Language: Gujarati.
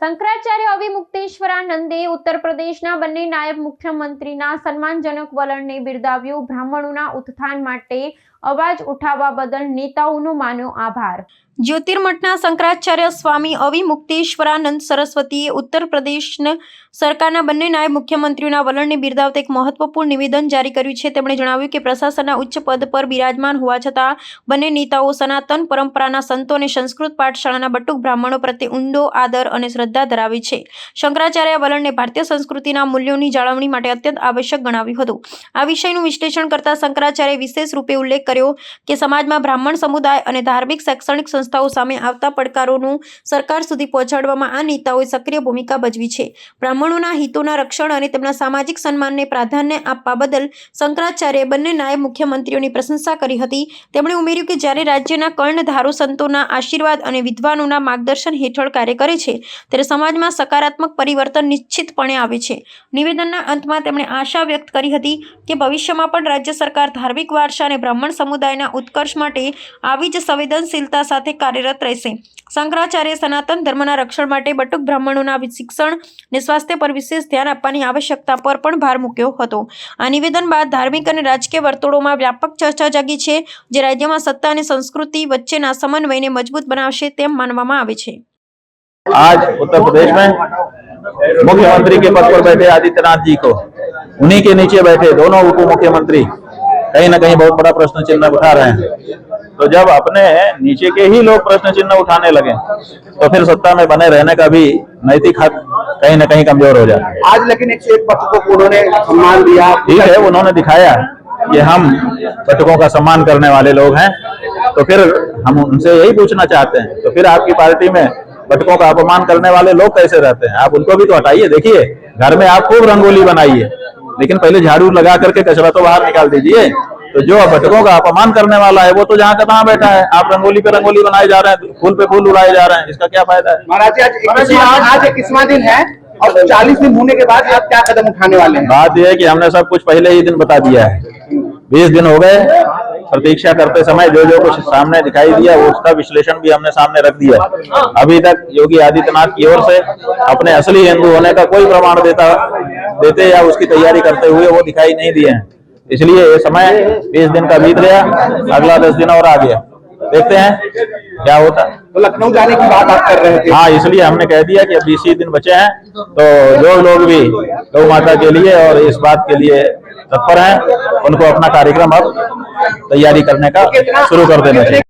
શંકરાચાર્ય અવિમુક્તેશ્વરાનંદે ઉત્તર પ્રદેશના બંને નાયબ મુખ્યમંત્રીના સન્માનજનક વલણને બિરદાવ્યું। બ્રાહ્મણોના ઉત્થાન માટે અવાજ ઉઠાવવા બદલ નેતાઓનો માન્યો આભાર। જ્યોતિર્મઠના શંકરાચાર્ય સ્વામી અવિમુક્તેશ્વરાનંદ સરસ્વતીએ ઉત્તર પ્રદેશ સરકારના બંને નાયબ મુખ્યમંત્રીઓના વલણને બિરદાવતા એક મહત્વપૂર્ણ નિવેદન જારી કર્યું છે। તેમણે જણાવ્યું કે પ્રશાસનના ઉચ્ચ પદ પર બિરાજમાન હોવા છતાં બંને નેતાઓ સનાતન પરંપરાના સંતો અને સંસ્કૃત પાઠશાળાના બટુક બ્રાહ્મણો પ્રત્યે ઊંડો આદર અને શ્રદ્ધા ધરાવે છે। શંકરાચાર્ય વલણને ભારતીય સંસ્કૃતિના મૂલ્યોની જાળવણી માટે અત્યંત આવશ્યક ગણાવ્યું હતું। આ વિષયનું વિશ્લેષણ કરતા શંકરાચાર્યએ વિશેષ રૂપે ઉલ્લેખ કર્યો કે સમાજમાં બ્રાહ્મણ સમુદાય અને ધાર્મિક શૈક્ષણિક સંસ્થાઓ સામે આવતા પડકારોનું સરકાર સુધી પહોંચાડવામાં આ નેતાઓએ સક્રિય ભૂમિકા ભજવી છે। બ્રાહ્મણોના હિતોના રક્ષણ અને તેમના સામાજિક સન્માનને પ્રાધાન્ય આપવા બદલ શંકરાચાર્યએ બંને નાયબ મુખ્યમંત્રીઓની પ્રશંસા કરી હતી। તેમણે ઉમેર્યું કે જ્યારે રાજ્યના કર્ણધારો સંતોના આશીર્વાદ અને વિદ્વાનોના માર્ગદર્શન હેઠળ કાર્ય કરે છે ત્યારે સમાજમાં સકારાત્મક પરિવર્તન નિશ્ચિતપણે આવે છે। નિવેદનના અંતમાં તેમણે આશા વ્યક્ત કરી હતી કે ભવિષ્યમાં પણ રાજ્ય સરકાર ધાર્મિક વારસા અને બ્રાહ્મણ સમુદાયના ઉત્કર્ષ માટે આવી જ સંવેદનશીલતા સાથે કાર્યરત રહેશે। શંકરાચાર્યએ સનાતન ધર્મના રક્ષણ માટે બટુક બ્રાહ્મણોના શિક્ષણ અને સ્વાસ્થ્ય પર વિશેષ ધ્યાન આપવાની આવશ્યકતા પર પણ ભાર મૂક્યો હતો। આ નિવેદન બાદ ધાર્મિક અને રાજકીય વર્તુળોમાં વ્યાપક ચર્ચા જાગી છે, જે રાજ્યમાં સત્તા અને સંસ્કૃતિ વચ્ચેના સમન્વયને મજબૂત બનાવશે તેમ માનવામાં આવે છે। आज उत्तर प्रदेश में मुख्यमंत्री के पद पर बैठे आदित्यनाथ जी को उन्हीं के नीचे बैठे दोनों उप मुख्यमंत्री कहीं ना कहीं बहुत बड़ा प्रश्न चिन्ह उठा रहे हैं। तो जब अपने नीचे के ही लोग प्रश्न चिन्ह उठाने लगे तो फिर सत्ता में बने रहने का भी नैतिक हक कहीं ना कहीं कमजोर हो जाता है। आज लेकिन 101 पटकों को उन्होंने सम्मान दिया। ठीक है, उन्होंने दिखाया कि हम पटकों का सम्मान करने वाले लोग हैं, तो फिर हम उनसे यही पूछना चाहते हैं, तो फिर आपकी पार्टी में पटकों का अपमान करने वाले लोग कैसे रहते हैं? आप उनको भी तो हटाइए। देखिए, घर में आप खूब रंगोली बनाइए, लेकिन पहले झाड़ू लगा करके कचरा तो बाहर निकाल दीजिए। तो जो पटकों का अपमान करने वाला है वो तो जहाँ का तहाँ बैठा है। आप रंगोली पे रंगोली बनाए जा रहे हैं, फूल पे फूल उड़ाए जा रहे हैं, इसका क्या फायदा है? महाराज जी, आज 21वां दिन है और 40 दिन होने के बाद आप क्या कदम उठाने वाले हैं? बात यह है कि हमने सब कुछ पहले ही दिन बता दिया है। 20 दिन हो गए प्रतीक्षा करते समय, जो जो कुछ सामने दिखाई दिया उसका विश्लेषण भी हमने सामने रख दिया। अभी तक योगी आदित्यनाथ की ओर से अपने असली हिंदू होने का कोई प्रमाण देते या उसकी तैयारी करते हुए वो दिखाई नहीं दिए हैं। इसलिए ये समय 20 दिन का बीत गया, अगला 10 दिन और आ गया, देखते हैं क्या होता है। तो लखनऊ जाने की बात आप कर रहे थे? हाँ, इसलिए हमने कह दिया कि अब 20 ही दिन बचे हैं, तो जो लोग भी गौ माता के लिए और इस बात के लिए तत्पर हैं उनको अपना कार्यक्रम अब तैयारी करने का शुरू कर देना चाहिए।